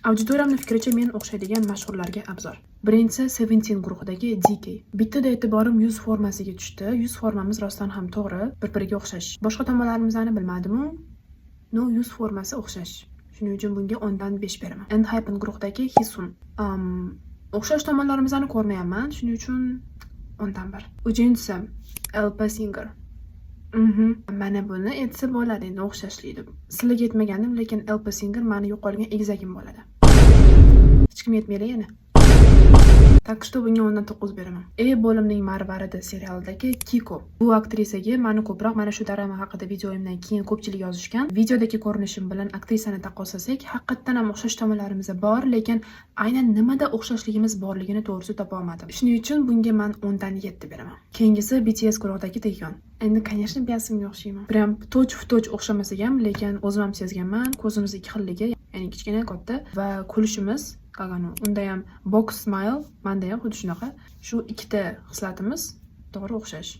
Auditoramning fikricha men o'xshaydigan mashhurlarga abzor. Birinchisi 17 guruhidagi DK. Bittada e'tiborim yuz formasiga tushdi. Yuz formamiz rostdan ham to'g'ri, bir-biriga o'xshash. Boshqa tomonlarimizni bilmadim-u. No, yuz formasi o'xshash. Shuning uchun bunga 10 dan 5 beraman. Enhypen guruhdagi Hisun. O'xshash tomonlarimizni ko'rmayapman, shuning uchun 10 dan 1. Uchinchisi Elpa Singer. Mana buni aytsa bo'ladi endi o'xshashli deb. Sizlarga aytmagandim, lekin Elpa Singer meni yo'qolgan egizagim bo'ladi. Hech kim aytmaydi yana. Так что bunga 10 dan 9 beraman. Bo'limning marvaridi serialidagi Kiko. Bu aktrisaga meni ko'proq mana shu darama haqida videoyimdan keyin ko'pchilik yozishgan. Videodagi ko'rinishim bilan aktrisani taqqoslasak, haqiqatan ham o'xshash tomonlarimiz bor, lekin aynan nimada o'xshashligimiz borligini to'g'risi topa olmadim. Shuning uchun bunga men 10 dan 7 beraman. Keyingisi BTS guruhidagi Taehyun. Endi, конечно, Beyonce'ga o'xshayman. Prям toch o'xshamasak ham, lekin o'zim ham sezganman, ko'zimiz ikki xilligi, ya'ni kichkina, katta va kulishimiz qag'anu. Unda ham box smile, menda ham xuddi shunaqa. Shu ikkita xislatimiz to'g'ri o'xshash.